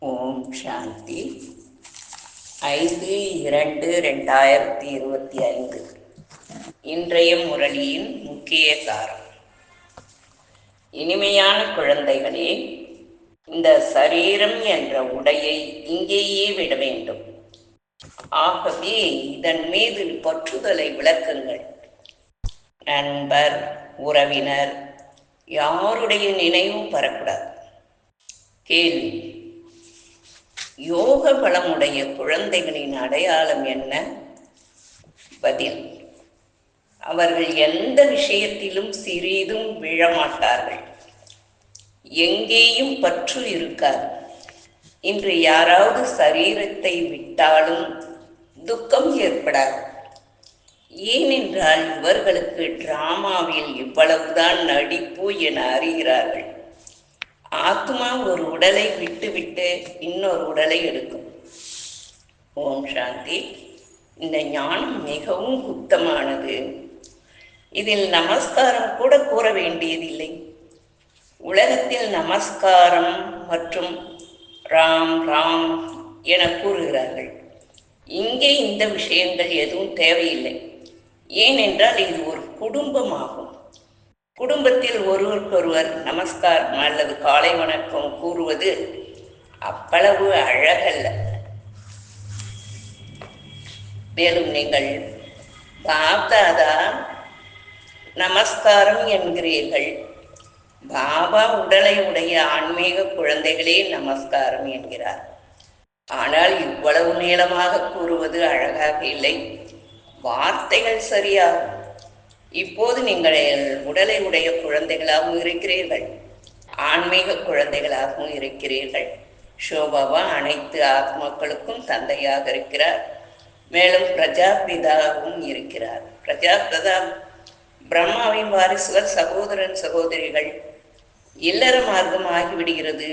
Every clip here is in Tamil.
ஓம் சாந்தி. 5/2/2025 இன்றைய முரளியின் முக்கிய சாரம். இனிமையான குழந்தைகளே, இந்த சரீரம் என்ற உடையை இங்கேயே விட வேண்டும். ஆகவே இதன் மீது பற்றுதலை விளக்குங்கள். நண்பர், உறவினர் யாருடைய நினைவும் பெறக்கூடாது. கேள்வி: யோக பலமுடைய குழந்தைகளின் அடையாளம் என்ன? பதில்: அவர்கள் எந்த விஷயத்திலும் சிறிதும் விழமாட்டார்கள். எங்கேயும் பற்று இருக்காது. இன்று யாராவது சரீரத்தை விட்டாலும் துக்கம் ஏற்படாது. ஏனென்றால் இவர்களுக்கு டிராமாவில் இவ்வளவுதான் நடிப்பு என அறிகிறார்கள். ஆத்மா ஒரு உடலை விட்டுவிட்டு இன்னொரு உடலை எடுக்கும். ஓம் சாந்தி. இந்த ஞானம் மிகவும் குத்தமானது. இதில் நமஸ்காரம் கூட கூற வேண்டியதில்லை. உலகத்தில் நமஸ்காரம் மற்றும் ராம் ராம் என கூறுகிறார்கள். இங்கே இந்த விஷயங்கள் எதுவும் தேவையில்லை. ஏனென்றால் இது ஒரு குடும்பமாகும். குடும்பத்தில் ஒருவருக்கொருவர் நமஸ்காரம் அல்லது காலை வணக்கம் கூறுவது அவ்வளவு அழகல்ல. மேலும் நீங்கள் பாப்தாதா நமஸ்காரம் என்கிறீர்கள். பாபா உடலை உடைய ஆன்மீக குழந்தைகளே நமஸ்காரம் என்கிறார். ஆனால் இவ்வளவு நீளமாக கூறுவது அழகாக இல்லை. வார்த்தைகள் சரியாகும். இப்போது நீங்கள் உடலை உடைய குழந்தைகளாகவும் இருக்கிறீர்கள், ஆன்மீக குழந்தைகளாகவும் இருக்கிறீர்கள். ஷோபாபா அனைத்து ஆத்மாக்களுக்கும் தந்தையாக இருக்கிறார். மேலும் பிரஜாபிதாவும் இருக்கிறார். பிரஜாபிதா பிரம்மாவின் வாரிசுகள், சகோதரன் சகோதரிகள். இல்லற மார்க்கம் ஆகிவிடுகிறது.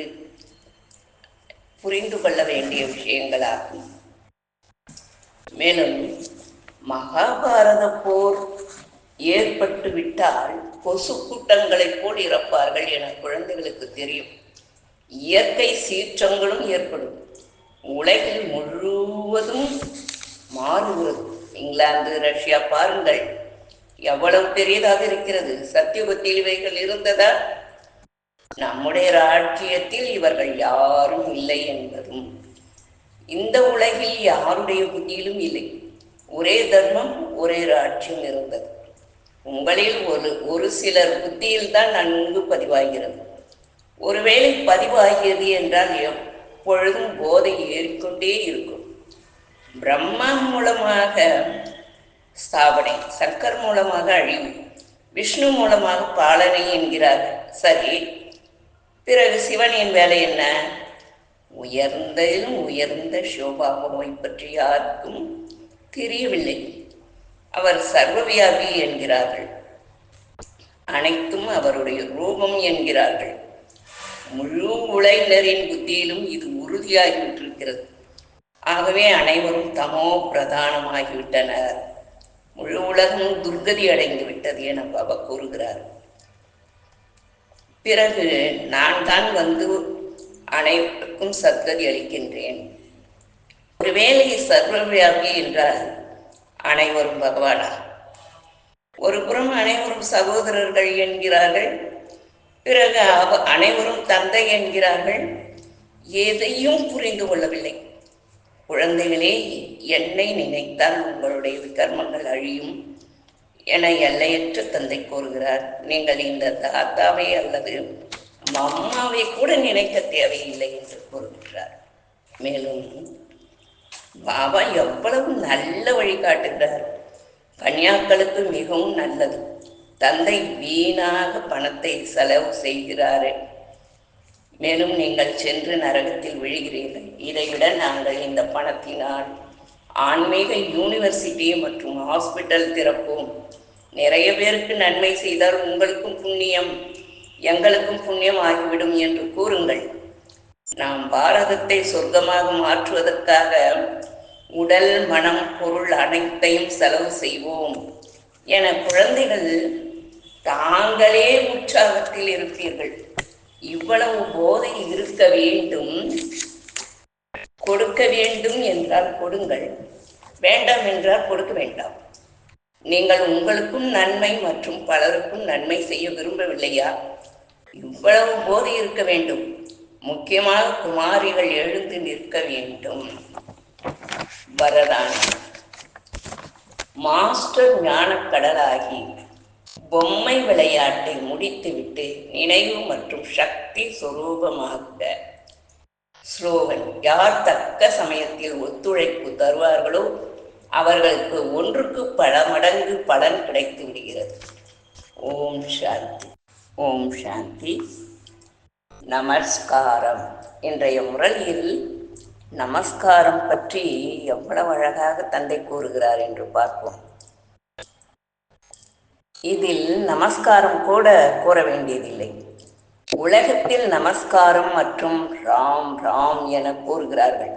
புரிந்து கொள்ள வேண்டிய விஷயங்களாகும். மேலும் மகாபாரத போர் ஏற்பட்டு விட்டால் கொசு கூட்டங்களைப் போல் இறப்பார்கள் என குழந்தைகளுக்கு தெரியும். இயற்கை சீற்றங்களும் ஏற்படும். உலகில் முழுவதும் மாறுகிறது. இங்கிலாந்து, ரஷ்யா பாருங்கள், எவ்வளவு பெரியதாக இருக்கிறது. சத்தியுகத்தில் இவைகள் இருந்ததா? நம்முடைய ராஜ்யத்தில் இவர்கள் யாரும் இல்லை என்பதும் இந்த உலகில் யாருடைய புத்தியிலும் இல்லை. ஒரே தர்மம், ஒரே ராஜ்யம் இருந்தது. உங்களில் ஒரு சிலர் புத்தியில் தான் நன்கு பதிவாகிறது. ஒருவேளை பதிவாகியது என்றால் எப்பொழுதும் போதை ஏறிக்கொண்டே இருக்கும். பிரம்மா மூலமாக ஸ்தாபனை, சங்கர் மூலமாக அழிவு, விஷ்ணு மூலமாக பாலனை என்கிறார்கள். சரி, பிறகு சிவனின் வேலை என்ன? உயர்ந்ததிலும் உயர்ந்த ஷோபாபாவை பற்றி யாருக்கும் தெரியவில்லை. அவர் சர்வவியாபி என்கிறார்கள். அனைத்தும் அவருடைய ரூபம் என்கிறார்கள். முழு உலகினரின் புத்தியிலும் இது உறுதியாகிவிட்டிருக்கிறது. ஆகவே அனைவரும் தமோ பிரதானமாகிவிட்டனர். முழு உலகம் துர்கதி அடைந்து விட்டது என பாபா கூறுகிறார். பிறகு நான் தான் வந்து அனைவருக்கும் சத்கதி அளிக்கின்றேன். ஒருவேளை சர்வவியாபி என்றால் அனைவரும் பகவானா? ஒரு புறம் அனைவரும் சகோதரர்கள் என்கிறார்கள், பிறகு அனைவரும் தந்தை என்கிறார்கள். எதையும் புரிந்து கொள்ளவில்லை. குழந்தைகளே, என்னை நினைத்தால் உங்களுடைய விகர்மங்கள் அழியும் என எல்லையற்ற தந்தை கூறுகிறார். நீங்கள் இந்த தாத்தாவை அல்லது மம்மாவை கூட நினைக்க தேவையில்லை என்று கூறுகிறார். மேலும் பாபா எவ்வளவு நல்ல வழிகாட்டுகிறார். கன்யாக்களுக்கு மிகவும் நல்லது. தந்தை வீணாக பணத்தை செலவு செய்கிறாரு. மேலும் நீங்கள் சென்று நரகத்தில் விழுகிறீர்கள். இதைவிட நாங்கள் இந்த பணத்தினால் ஆன்மீக யூனிவர்சிட்டி மற்றும் ஹாஸ்பிட்டல் திறப்போம். நிறைய பேருக்கு நன்மை செய்தால் உங்களுக்கும் புண்ணியம், எங்களுக்கும் புண்ணியம் ஆகிவிடும் என்று கூறுங்கள். நாம் பாரதத்தை சொர்க்கமாக மாற்றுவதற்காக உடல், மனம், பொருள் அனைத்தையும் செலவு செய்வோம் என குழந்தைகள் தாங்களே உற்சாகத்தில் இருப்பீர்கள். இவ்வளவு போதை இருக்க வேண்டும். கொடுக்க வேண்டும் என்றால் கொடுங்கள், வேண்டாம் என்றால் கொடுக்க வேண்டாம். நீங்கள் உங்களுக்கும் நன்மை மற்றும் பலருக்கும் நன்மை செய்ய விரும்பவில்லையா? இவ்வளவு போது இருக்க வேண்டும். முக்கியமாக குமாரிகள் எழுந்து நிற்க வேண்டும். வரதானம். மாஸ்டர் ஞானக்கடலாகி பொம்மை விளையாட்டை முடித்துவிட்டு நினைவு மற்றும் சக்தி சுரூபமாக ஸ்லோகன். யார் தக்க சமயத்தில் ஒத்துழைப்பு தருவார்களோ அவர்களுக்கு ஒன்றுக்கு பல மடங்கு பலன் கிடைத்து விடுகிறது. ஓம் சாந்தி. ஓம் சாந்தி. நமஸ்காரம். இன்றைய முரளியில் நமஸ்காரம் பற்றி எவ்வளவு அழகாக தந்தை கூறுகிறார் என்று பார்ப்போம். இதில் நமஸ்காரம் கூட கூற வேண்டியதில்லை. உலகத்தில் நமஸ்காரம் மற்றும் ராம் ராம் என கூறுகிறார்கள்.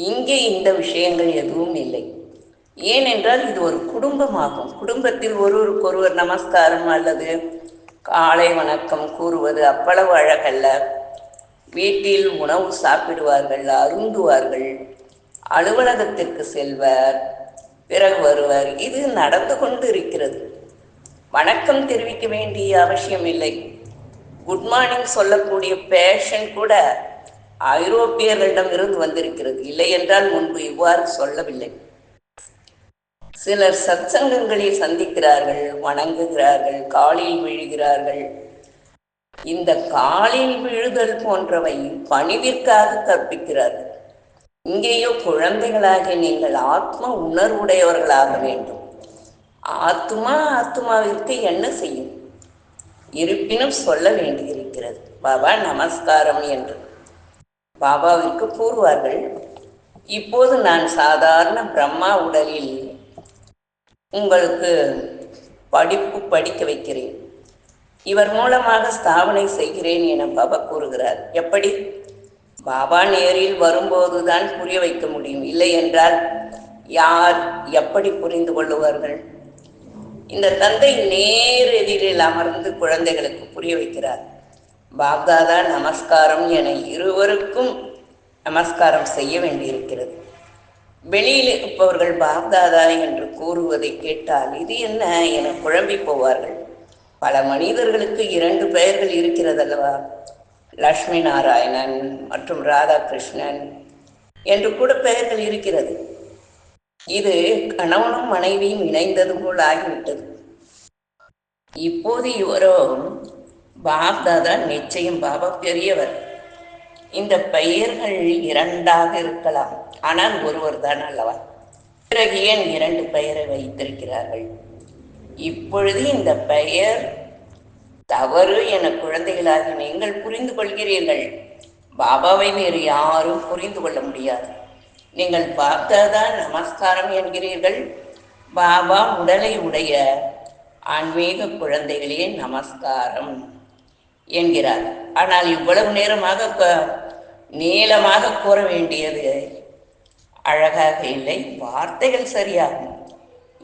இங்கே இந்த விஷயங்கள் எதுவும் இல்லை. ஏனென்றால் இது ஒரு குடும்பமாகும். குடும்பத்தில் ஒருவருக்கொருவர் நமஸ்காரம் அல்லது காலை வணக்கம் கூறுவது அவ்வளவு அழகல்ல. வீட்டில் உணவு சாப்பிடுவார்கள், அருந்துவார்கள், அலுவலகத்திற்கு செல்வர், பிறகு வருவர். இது நடந்து கொண்டு இருக்கிறது. வணக்கம் தெரிவிக்க வேண்டிய அவசியம் இல்லை. குட் மார்னிங் சொல்லக்கூடிய பேஷன் கூட ஐரோப்பியர்களிடம் இருந்து வந்திருக்கிறது. இல்லை என்றால் முன்பு இவ்வாறு சொல்லவில்லை. சிலர் சத்சங்கங்களில் சந்திக்கிறார்கள், வணங்குகிறார்கள், காலில் விழுகிறார்கள். இந்த காலில் விழுதல் போன்றவை பணிவிற்காக கற்பிக்கிறார்கள். இங்கேயோ குழந்தைகளாக நீங்கள் ஆத்ம உணர்வுடையவர்களாக வேண்டும். ஆத்மாவிற்கு என்ன செய்யும்? இருப்பினும் சொல்ல வேண்டியிருக்கிறது. பாபா நமஸ்காரம் என்று பாபாவிற்கு கூறுவார்கள். இப்போது நான் சாதாரண பிரம்மா உடலில் உங்களுக்கு படிக்க வைக்கிறேன். இவர் மூலமாக ஸ்தாபனை செய்கிறேன் என பாபா கூறுகிறார். எப்படி? பாபா நேரில் வரும்போதுதான் புரிய வைக்க முடியும். இல்லை என்றால் யார் எப்படி புரிந்து கொள்ளுவார்கள்? இந்த தந்தை நேர் எதிரில் அமர்ந்து குழந்தைகளுக்கு புரிய வைக்கிறார். பாப்தாதா நமஸ்காரம் என இருவருக்கும் நமஸ்காரம் செய்ய வேண்டியிருக்கிறது. வெளியில் இருப்பவர்கள் பாப்தாதா என்று கூறுவதை கேட்டால் இது என்ன என குழம்பி போவார்கள். பல மனிதர்களுக்கு 2 பெயர்கள் இருக்கிறதல்லவா? லக்ஷ்மி நாராயணன் மற்றும் ராதாகிருஷ்ணன் என்று கூட பெயர்கள் இருக்கிறது. இது கணவனும் மனைவியும் இணைந்தது போல் ஆகிவிட்டது. இப்போது இவரோ பாப்தாதா நிச்சயம் பாபா பெரியவர். இந்த பெயர்கள் 2ஆக இருக்கலாம், ஆனால் ஒருவர் தான் அல்லவா? பிறகு ஏன் 2 பெயரை வைத்திருக்கிறார்கள்? இப்பொழுது இந்த பெயர் தவறு என குழந்தைகளாக நீங்கள் புரிந்து கொள்கிறீர்கள். பாபாவை வேறு யாரும் புரிந்து கொள்ள முடியாது. நீங்கள் பாப்தாதா நமஸ்காரம் என்கிறீர்கள். பாபா உடலை உடைய ஆன்மீக குழந்தைகளே நமஸ்காரம் என்கிறார். ஆனால் இவ்வளவு நேரமாக நீளமாக கூற வேண்டியது அழகாக இல்லை, வார்த்தைகள் சரியாகும்.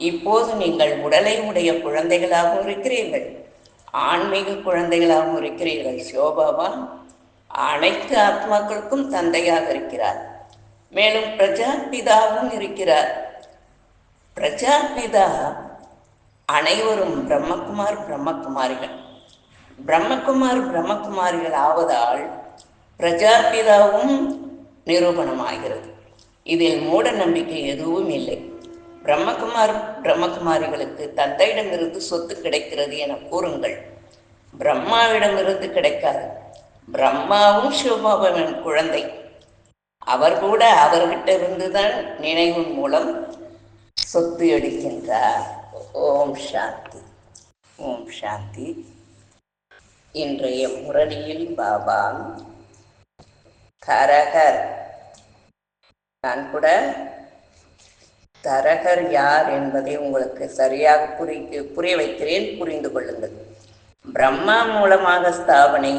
இப்போது நீங்கள் உடலை உடைய குழந்தைகளாகவும் இருக்கிறீர்கள், ஆன்மீக குழந்தைகளாகவும் இருக்கிறீர்கள். சிவபாபா அனைத்து ஆத்மாக்களுக்கும் தந்தையாக இருக்கிறார். மேலும் பிரஜாபிதாவும் இருக்கிறார். பிரஜாபிதா அனைவரும் பிரம்மகுமாரிகள். பிரம்மகுமாரிகள் ஆவதால் பிரஜாபிதாவும் நிரூபணமாகிறது. இதில் மூட நம்பிக்கை எதுவும் இல்லை. பிரம்மகுமாரிகளுக்கு தந்தையிடமிருந்து சொத்து கிடைக்கிறது என கூறுங்கள். பிரம்மாவிடமிருந்து கிடைக்காது. பிரம்மாவும் சிவபாபாவின் குழந்தை. அவர் கூட அவர்கிட்ட இருந்துதான் நினைவின் மூலம் சொத்து எடுக்கின்றார். ஓம் சாந்தி. ஓம் சாந்தி. இன்றைய முரளியில் பாபா தரகர், நான் கூட தரகர் யார் என்பதை உங்களுக்கு சரியாக புரிய வைக்கிறேன், புரிந்து கொள்ளுங்கள். பிரம்மா மூலமாக ஸ்தாபனை,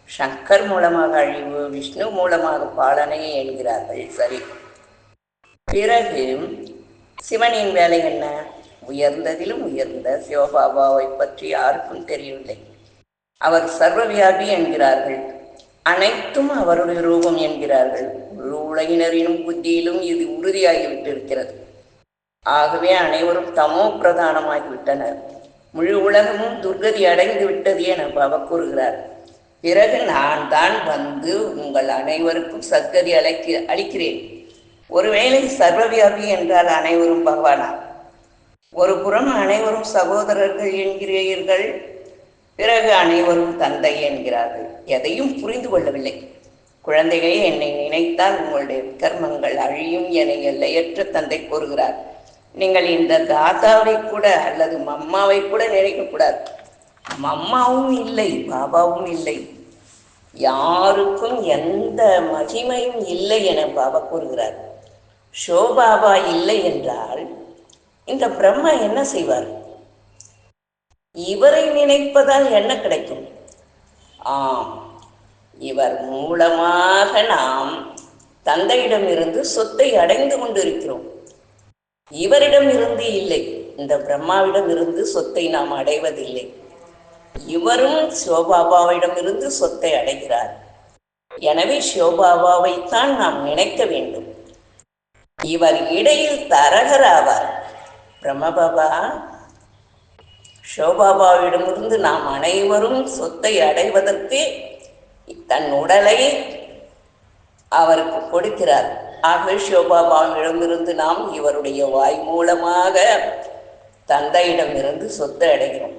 சங்கர் மூலமாக அழிவு, விஷ்ணு மூலமாக பாலனை என்கிறார்கள். சரி, பிறகு சிவனின் வேலை என்ன? உயர்ந்ததிலும் உயர்ந்த சிவபாபாவை பற்றி யாருக்கும் தெரியவில்லை. அவர் சர்வவியாபி என்கிறார்கள். அனைத்தும் அவருடைய ரூபம் என்கிறார்கள். முழு உலகினரின் புத்தியிலும் இது உறுதியாகிவிட்டிருக்கிறது. ஆகவே அனைவரும் தமோ பிரதானமாகிவிட்டனர். முழு உலகமும் துர்கதி அடைந்து விட்டது என பாபா கூறுகிறார். பிறகு நான் தான் வந்து உங்கள் அனைவருக்கும் சத்கதி அளிக்கிறேன். ஒருவேளை சர்வவியாபி என்றால் அனைவரும் பகவானா? ஒரு புறம் அனைவரும் சகோதரர்கள் என்கிறீர்கள், பிறகு அனைவரும் தந்தை என்கிறார்கள். எதையும் புரிந்து கொள்ளவில்லை. குழந்தைகளே, என்னை நினைத்தால் உங்களுடைய கர்மங்கள் அழியும் என எல்லையற்ற தந்தை கூறுகிறார். நீங்கள் இந்த தாத்தாவை கூட அல்லது மம்மாவை கூட நினைக்கக்கூடாது. மம்மாவும் இல்லை, பாபாவும் இல்லை, யாருக்கும் எந்த மகிமையும் இல்லை என பாபா கூறுகிறார். ஷோபாபா இல்லை என்றால் இந்த பிரம்மா என்ன செய்வார்? இவரை நினைப்பதால் என்ன கிடைக்கும்? ஆம், இவர் மூலமாக நாம் தந்தையிடமிருந்து சொத்தை அடைந்து கொண்டிருக்கிறோம். இவரிடம் இருந்து இல்லை, இந்த பிரம்மாவிடம் இருந்து சொத்தை நாம் அடைவதில்லை. இவரும் சிவபாபாவிடமிருந்து சொத்தை அடைகிறார். எனவே சிவபாபாவைத்தான் நாம் நினைக்க வேண்டும். இவர் இடையில் தரகர் ஆவார். பிரம்மபாபா சிவபாபாவிடமிருந்து நாம் அனைவரும் சொத்தை அடைவதற்கு தன் உடலை அவருக்கு கொடுக்கிறார். ஆக சிவபாபாவிடமிருந்து நாம் இவருடைய வாய் மூலமாக தந்தையிடமிருந்து சொத்தை அடைகிறோம்.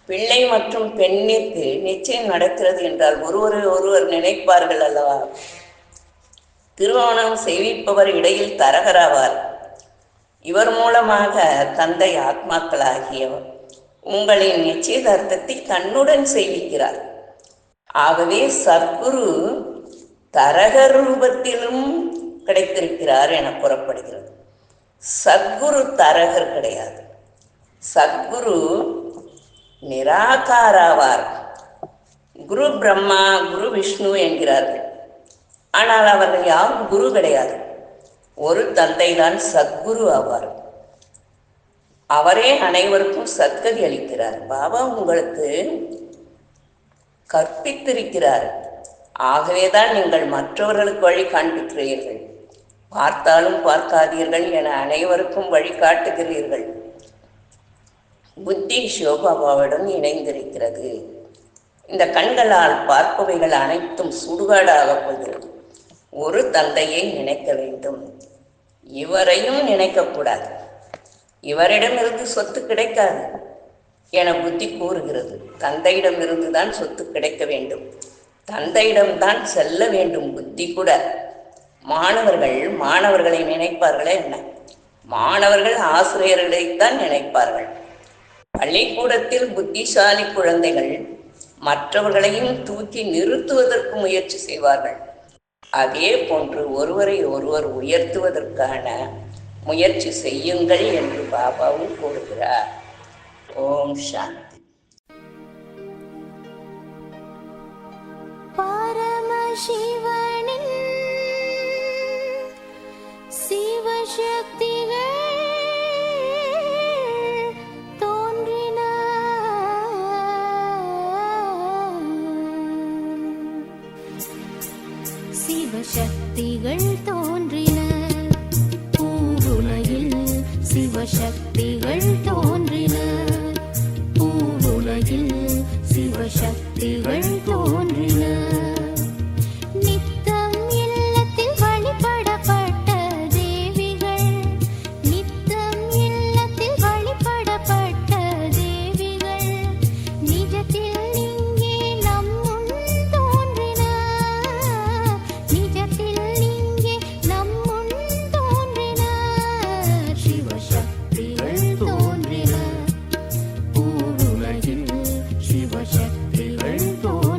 பிள்ளை மற்றும் பெண்ணிற்கு நிச்சயம் நடக்கிறது என்றால் ஒருவர் நினைப்பார்கள் அல்லவா? திருமணம் செய்விப்பவர் இடையில் தரகராவார். இவர் மூலமாக தந்தை ஆத்மாக்களாகியவர் உங்களின் நிச்சயதார்த்தத்தை தன்னுடன் செய்விக்கிறார். ஆகவே சத்குரு தரகர் ரூபத்திலும் கிடைத்திருக்கிறார் என கூறப்படுகிறது. சத்குரு தரகர் கிடையாது. சத்குரு நிராகாராவார். குரு பிரம்மா, குரு விஷ்ணு என்கிறார்கள். ஆனால் அவர்கள் யாரும் குரு கிடையாது. ஒரு தந்தை தான் சத்குரு ஆவார். அவரே அனைவருக்கும் சத்கதி அளிக்கிறார். பாபா உங்களுக்கு கற்பித்திருக்கிறார். ஆகவேதான் நீங்கள் மற்றவர்களுக்கு வழி காண்பிக்கிறீர்கள். பார்த்தாலும் பார்க்காதீர்கள் என அனைவருக்கும் வழி காட்டுகிறீர்கள். புத்தி சிவபாபாவிடம் இணைந்திருக்கிறது. இந்த கண்களால் பார்ப்பவைகள் அனைத்தும் சுடுகாடாக போகிறது. ஒரு தந்தையை நினைக்க வேண்டும். இவரையும் நினைக்கக்கூடாது. இவரிடமிருந்து சொத்து கிடைக்காது என புத்தி கூறுகிறது. தந்தையிடமிருந்து தான் சொத்து கிடைக்க வேண்டும். தந்தையிடம்தான் செல்ல வேண்டும். புத்தி கூட மாணவர்களை நினைப்பார்களே என்ன? மாணவர்கள் ஆசிரியர்களைத்தான் நினைப்பார்கள். பள்ளிக்கூடத்தில் புத்திசாலி குழந்தைகள் மற்றவர்களையும் தூக்கி நிறுத்துவதற்கு முயற்சி செய்வார்கள். அதே போன்று ஒருவரை ஒருவர் உயர்த்துவதற்கான முயற்சி செய்யுங்கள் என்று பாபாவும் கூறுகிறார். ஓம் சாந்தி. பரமசிவனின் சிவசக்திகள் தோன்றின. சிவசக்திகள் தோன்றின. பூவுலகில் சிவசக்திகள் தோன்றின. பூவுலகில் சிவசக்திகள் தோன்றின. நித்தம் இல்லத்தில் வழிபடப்பட்ட தேவிகள். நித்தம் இல்லத்தில் வழிபடப்பட்ட தேவிகள் நிஜத்தில் இங்கே நம்முன் தோன்றின. நிஜத்தில் இங்கே நம்முன் தோன்றின. சிவசக்திகள் தோன்றின. பூவுலகில் சிவசக்திகள் தோன்றின.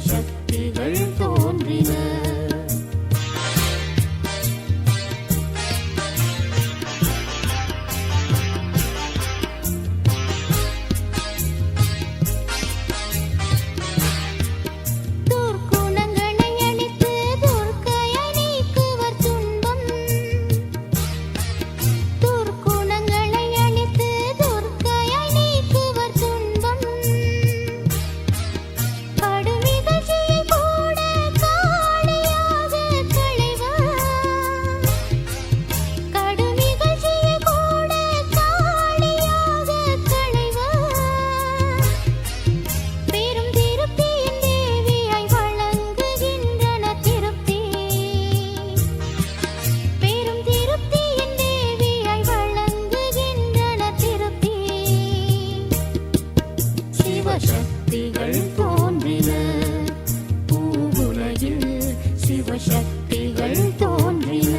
சிவசக்திகள் தோன்றின. துர்க்குணங்களை அழித்து துர்க்கையை நீக்குவர் துன்பம். துர்க்குணங்களை அழித்து துர்க்கையை நீக்குவர் துன்பம். கடுமிகழ்ச்சியை கூட காளியாக களைவர். கடுமிகழ்ச்சியை கூட காளியாக களைவர். பெரும் திருப்தியின் தேவியாய் வழங்குகின்றன திருப்தி. பெரும் திருப்தியின் தேவியாய் வழங்குகின்றன திருப்தி. சிவசக்திகள் தோன்றின. பூவுலகில் சிவசக்திகள் தோன்றின.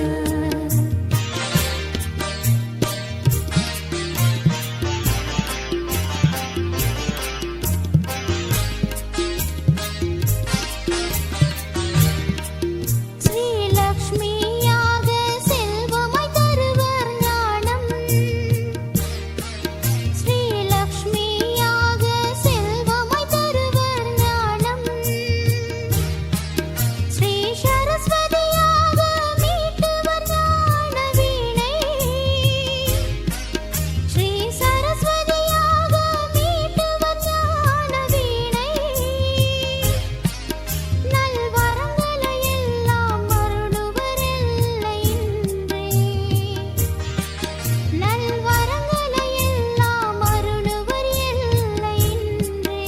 ஸ்ரீலக்ஷ்மியாக செல்வமாய் தருவர் ஞானம். ஸ்ரீலக்ஷ்மியாக செல்வமாய் தருவர் ஞானம். ஸ்ரீ சரஸ்வதியாக மீட்டுவர் ஞான வீணை. ஸ்ரீ சரஸ்வதியாக மீட்டுவர் ஞான வீணை. நல்வரங்களை எல்லாம் அருளுவர் எல்லையின்றே. நல்வரங்களை எல்லாம் அருளுவர் எல்லையின்றே.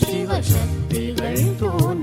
சிவசக்திகள் தோன்றின.